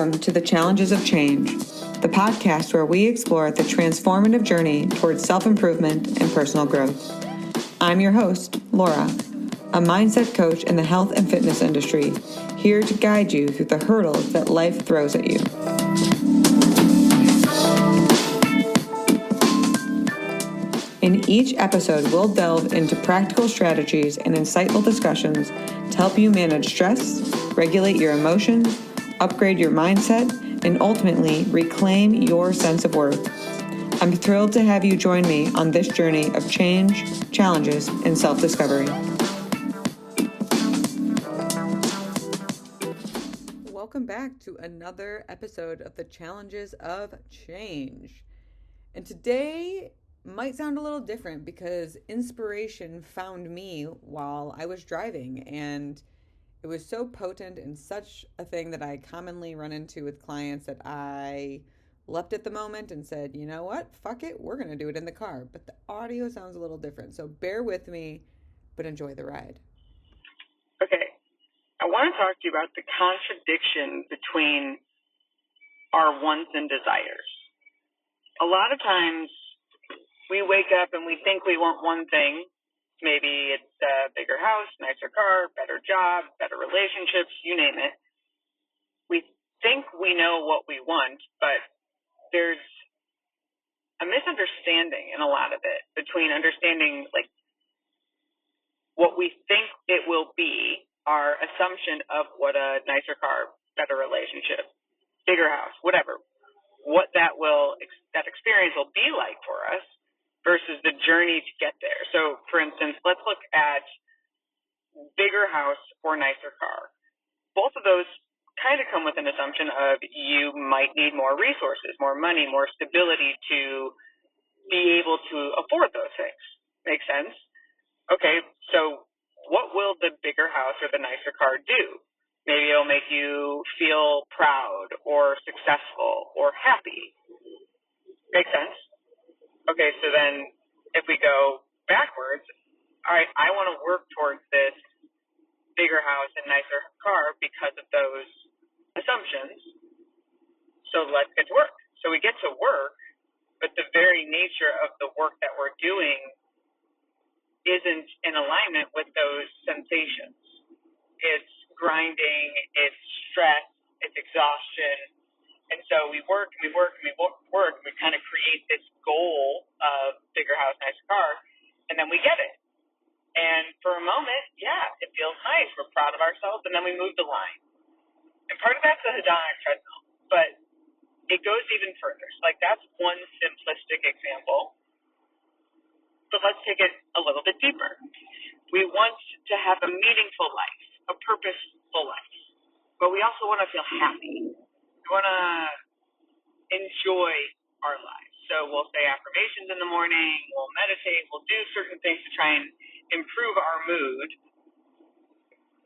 Welcome to the Challenges of Change, the podcast where we explore the transformative journey towards self-improvement and personal growth. I'm your host, Laura, a mindset coach in the health and fitness industry, here to guide you through the hurdles that life throws at you. In each episode, we'll delve into practical strategies and insightful discussions to help you manage stress, regulate your emotions, upgrade your mindset, and ultimately reclaim your sense of worth. I'm thrilled to have you join me on this journey of change, challenges, and self-discovery. Welcome back to another episode of the Challenges of Change. And today might sound a little different because inspiration found me while I was driving, and it was so potent and such a thing that I commonly run into with clients that I leapt at the moment and said, you know what, fuck it, we're going to do it in the car. But the audio sounds a little different, so bear with me, but enjoy the ride. Okay, I want to talk to you about the contradiction between our wants and desires. A lot of times we wake up and we think we want one thing. Maybe it's a bigger house, nicer car, better job, better relationships, you name it. We think we know what we want, but there's a misunderstanding in a lot of it between understanding like what we think it will be, our assumption of what a nicer car, better relationship, bigger house, whatever, what that experience will be like for us, versus the journey to get there. So, for instance, let's look at bigger house or nicer car. Both of those kind of come with an assumption of you might need more resources, more money, more stability to be able to afford those things. Make sense? Okay, so what will the bigger house or the nicer car do? Maybe it'll make you feel proud or successful or happy. Make sense? Okay, so then if we go backwards, all right, I want to work towards this bigger house and nicer car because of those assumptions. So let's get to work. So we get to work, but the very nature of the work that we're doing isn't in alignment with those sensations. It's grinding, it's stress, it's exhaustion. And so we work, and we kind of create this goal of bigger house, nicer car, and then we get it. And for a moment, yeah, it feels nice. We're proud of ourselves, and then we move the line. And part of that's a hedonic treadmill, but it goes even further. So, like, that's one simplistic example. But let's take it a little bit deeper. We want to have a meaningful life, a purposeful life, but we also want to feel happy. We want to enjoy our lives. So we'll say affirmations in the morning, we'll meditate, we'll do certain things to try and improve our mood.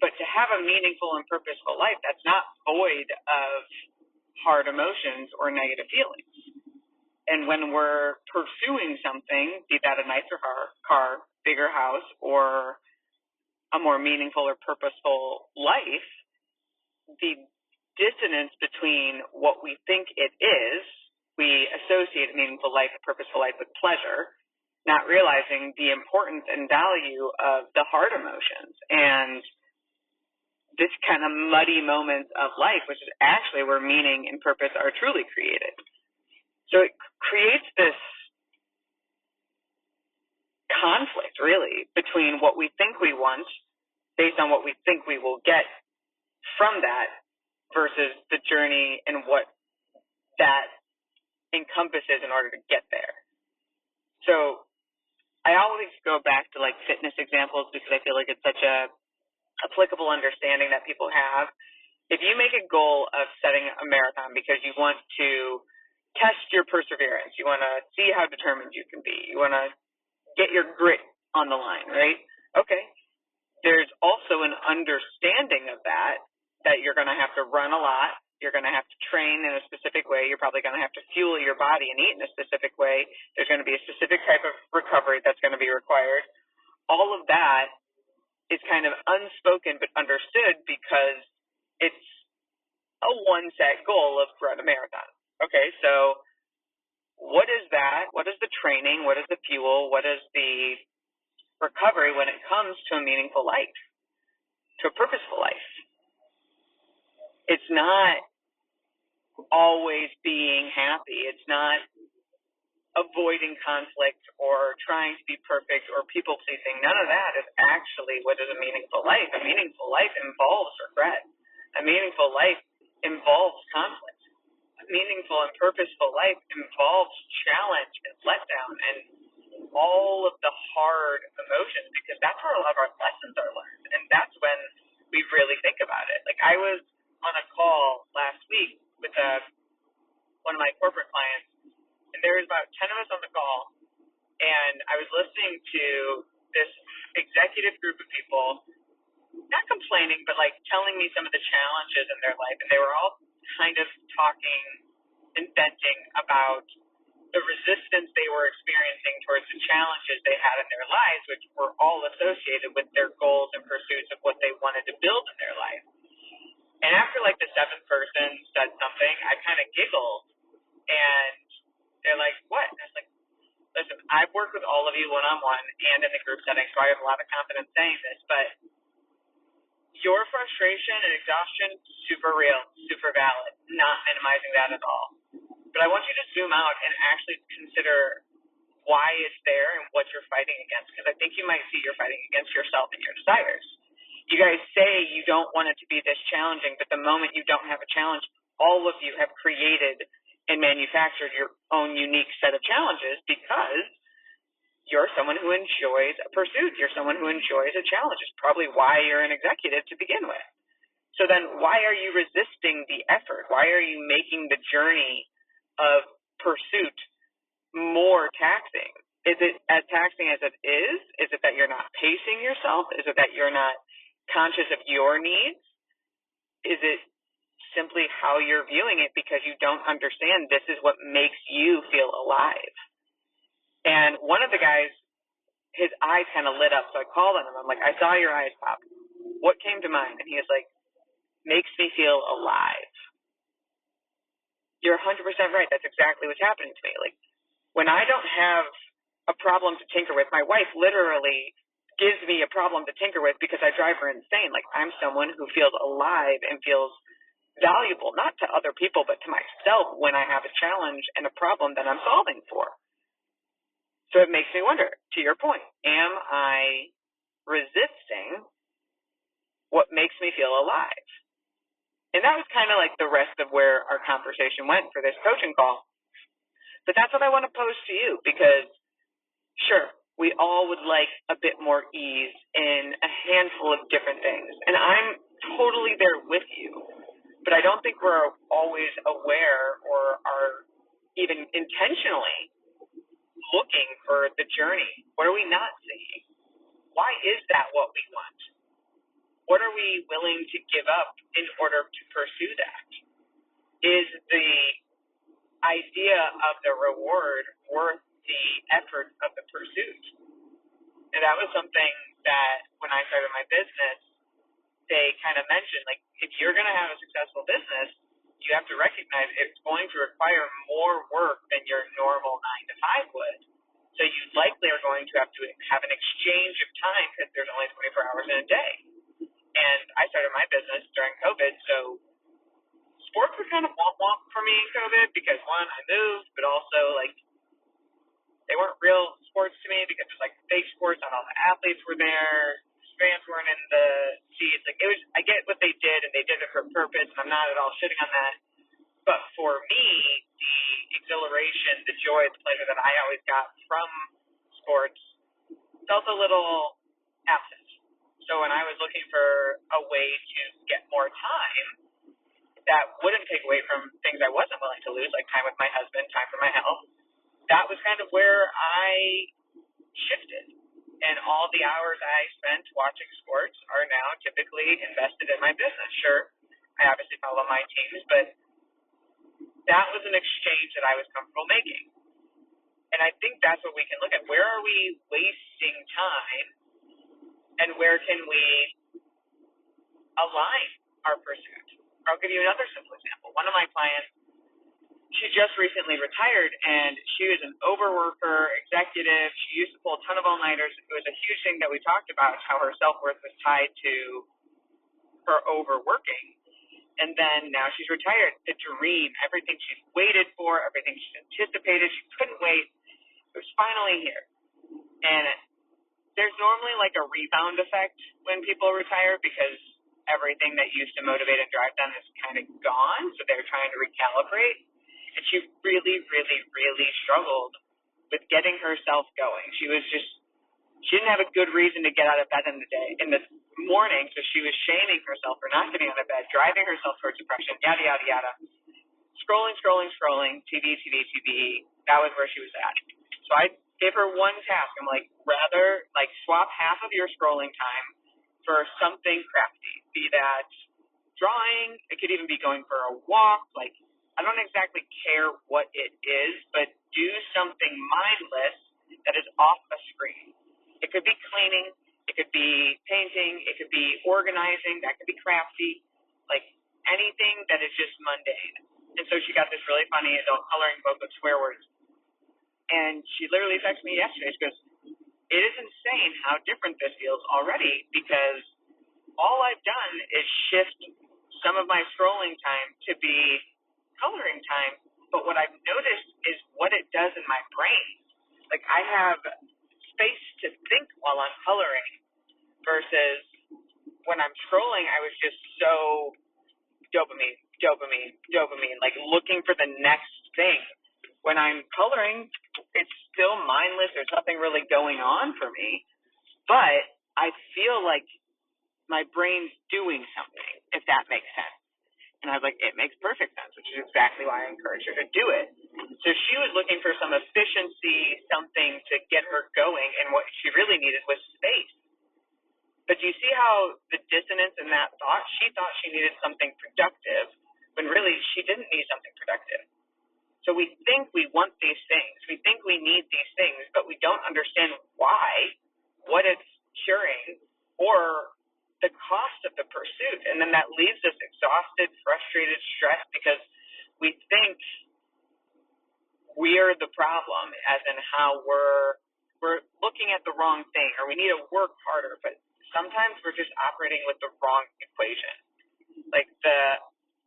But to have a meaningful and purposeful life, that's not void of hard emotions or negative feelings. And when we're pursuing something, be that a nicer car, bigger house, or a more meaningful or purposeful life, the dissonance between what we think it is, we associate a meaningful life, a purposeful life with pleasure, not realizing the importance and value of the hard emotions and this kind of muddy moments of life, which is actually where meaning and purpose are truly created. So it creates this conflict, really, between what we think we want based on what we think we will get from that versus the journey and what that encompasses in order to get there. So I always go back to like fitness examples because I feel like it's such a applicable understanding that people have. If you make a goal of setting a marathon because you want to test your perseverance, you want to see how determined you can be, you want to get your grit on the line, right? Okay. There's also an understanding of that you're going to have to run a lot, you're going to have to train in a specific way, you're probably going to have to fuel your body and eat in a specific way, there's going to be a specific type of recovery that's going to be required. All of that is kind of unspoken but understood because it's a one set goal of run a marathon. Okay, so what is that? What is the training? What is the fuel? What is the recovery when it comes to a meaningful life, to a purposeful life? It's not always being happy. It's not avoiding conflict or trying to be perfect or people pleasing. None of that is actually what is a meaningful life. A meaningful life involves regret. A meaningful life involves conflict. A meaningful and purposeful life involves challenge and letdown and all of the hard emotions, because that's where a lot of our lessons are learned. And that's when we really think about it. Like, I was on a call last week with one of my corporate clients, and there was about 10 of us on the call, and I was listening to this executive group of people, not complaining, but like telling me some of the challenges in their life, and they were all kind of talking and venting about the resistance they were experiencing towards the challenges they had in their lives, which were all associated with their goals and pursuits of what they wanted to build in their life. And after like the seventh person said something, I kind of giggled, and they're like, what? And I was like, listen, I've worked with all of you one-on-one and in the group setting, so I have a lot of confidence saying this, but your frustration and exhaustion, super real, super valid, not minimizing that at all. But I want you to zoom out and actually consider why it's there and what you're fighting against, because I think you might see you're fighting against yourself and your desires. You guys say you don't want it to be this challenging, but the moment you don't have a challenge, all of you have created and manufactured your own unique set of challenges because you're someone who enjoys a pursuit. You're someone who enjoys a challenge. It's probably why you're an executive to begin with. So then why are you resisting the effort? Why are you making the journey of pursuit more taxing? Is it as taxing as it is? Is it that you're not pacing yourself? Is it that you're not conscious of your needs? Is it simply how you're viewing it because you don't understand this is what makes you feel alive? And one of the guys, his eyes kind of lit up, so I called on him. I'm like, I saw your eyes pop. What came to mind? And he was like, makes me feel alive. You're 100% right. That's exactly what's happening to me. Like, when I don't have a problem to tinker with, my wife literally gives me a problem to tinker with because I drive her insane. Like, I'm someone who feels alive and feels valuable, not to other people, but to myself when I have a challenge and a problem that I'm solving for. So it makes me wonder, to your point, am I resisting what makes me feel alive? And that was kind of like the rest of where our conversation went for this coaching call. But that's what I want to pose to you, because sure, we all would like a bit more ease in a handful of different things. And I'm totally there with you. But I don't think we're always aware or are even intentionally looking for the journey. What are we not seeing? Why is that what we want? What are we willing to give up in order to pursue that? Is the idea of the reward worth the effort of the pursuit? And that was something that when I started my business, they kind of mentioned, like, if you're going to have a successful business, you have to recognize it's going to require more work than your normal 9 to 5 would. So you likely are going to have an exchange of time because there's only 24 hours in a day. And I started my business during COVID, so sports were kind of womp-womp for me in COVID because, one, I moved, but also, like, they weren't real sports to me because it's like fake sports. Not all the athletes were there. Fans weren't in the seats. Like, it was, I get what they did, and they did it for a purpose, and I'm not at all shitting on that. But for me, the exhilaration, the joy, the pleasure that I always got from sports felt a little absent. So when I was looking for a way to get more time that wouldn't take away from things I wasn't willing to lose, like time with my husband, time for my health, that was kind of where I shifted. And all the hours I spent watching sports are now typically invested in my business. Sure, I obviously follow my teams, but that was an exchange that I was comfortable making. And I think that's what we can look at. Where are we wasting time, and where can we align our pursuit? I'll give you another simple example. One of my clients, she just recently retired, and she was an overworker executive. She used to pull a ton of all-nighters. It was a huge thing that we talked about, how her self-worth was tied to her overworking. And then now she's retired. The dream, everything she's waited for, everything she's anticipated, she couldn't wait. It was finally here. And there's normally like a rebound effect when people retire because everything that used to motivate and drive them is kind of gone. So they're trying to recalibrate. And she really, really, really struggled with getting herself going. She didn't have a good reason to get out of bed in the morning, so she was shaming herself for not getting out of bed, driving herself towards depression, yada, yada, yada. Scrolling, TV. That was where she was at. So I gave her one task. I'm like, rather, like, swap half of your scrolling time for something crafty. Be that drawing, it could even be going for a walk, like, I don't exactly care what it is, but do something mindless that is off a screen. It could be cleaning, it could be painting, it could be organizing, that could be crafty, like anything that is just mundane. And so she got this really funny adult coloring book with swear words. And she literally texted me yesterday. She goes, it is insane how different this feels already because all I've done is shift some of my scrolling time to be coloring time, but what I've noticed is what it does in my brain. Like I have space to think while I'm coloring versus when I'm scrolling, I was just so dopamine, like looking for the next thing. When I'm coloring, it's still mindless. There's nothing really going on for me, but I feel like my brain's doing something, if that makes sense. And I was like, it makes perfect sense, which is exactly why I encouraged her to do it. So she was looking for some efficiency, something to get her going, and what she really needed was space. But do you see how the dissonance in that thought? She thought she needed something productive, when really she didn't need something productive. So we think we want these things. We think we need these things, but we don't understand why, what it's curing, or the cost of the pursuit. And then that leaves us exhausted, frustrated, stressed because we think we are the problem, as in how we're looking at the wrong thing, or we need to work harder. But sometimes we're just operating with the wrong equation. Like the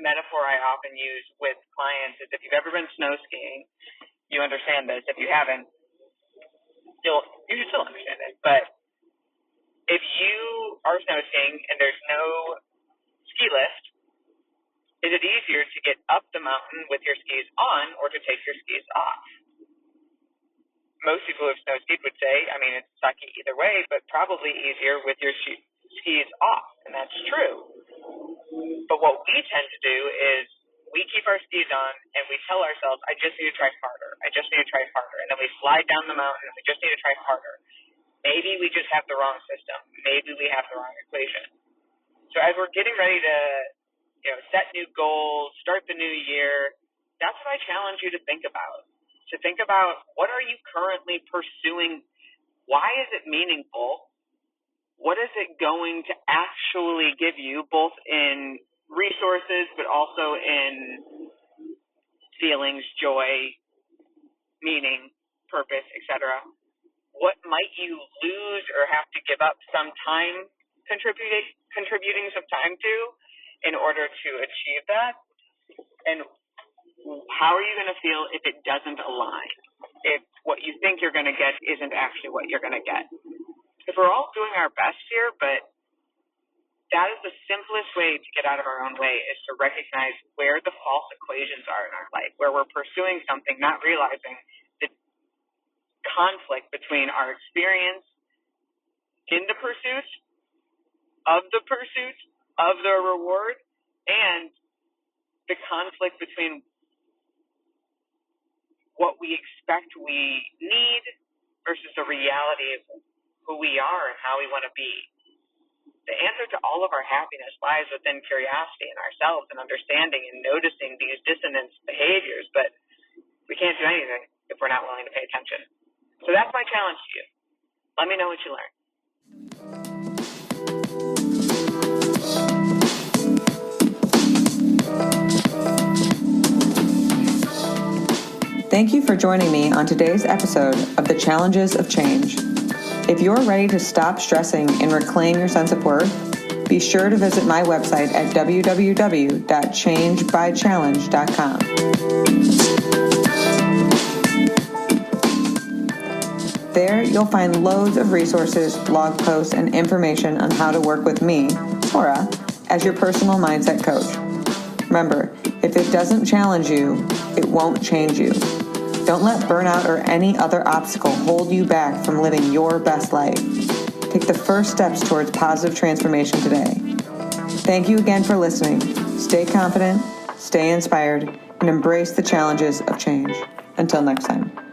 metaphor I often use with clients is if you've ever been snow skiing, you understand this. If you haven't, you should still understand it. But if you are snow skiing and there's no ski lift, is it easier to get up the mountain with your skis on or to take your skis off? Most people who have snow skied would say, I mean, it's sucky either way, but probably easier with your skis off, and that's true. But what we tend to do is we keep our skis on and we tell ourselves, I just need to try harder. And then we slide down the mountain and we just need to try harder. Maybe we just have the wrong system. Maybe we have the wrong equation. So as we're getting ready to, set new goals, start the new year, that's what I challenge you to think about. To think about, what are you currently pursuing? Why is it meaningful? What is it going to actually give you, both in resources, but also in feelings, joy, meaning, purpose, etc.? What might you lose or have to give up some time contributing some time to in order to achieve that? And how are you going to feel if it doesn't align? If what you think you're going to get isn't actually what you're going to get? If we're all doing our best here, but that is the simplest way to get out of our own way, is to recognize where the false equations are in our life, where we're pursuing something, not realizing the conflict between our experience in the pursuit of the reward, and the conflict between what we expect we need versus the reality of who we are and how we want to be. The answer to all of our happiness lies within curiosity in ourselves and understanding and noticing these dissonant behaviors, but we can't do anything if we're not willing to pay attention. So that's my challenge to you. Let me know what you learned. Thank you for joining me on today's episode of The Challenges of Change. If you're ready to stop stressing and reclaim your sense of worth, be sure to visit my website at www.changebychallenge.com. There, you'll find loads of resources, blog posts, and information on how to work with me, Cora, as your personal mindset coach. Remember, if it doesn't challenge you, it won't change you. Don't let burnout or any other obstacle hold you back from living your best life. Take the first steps towards positive transformation today. Thank you again for listening. Stay confident, stay inspired, and embrace the challenges of change. Until next time.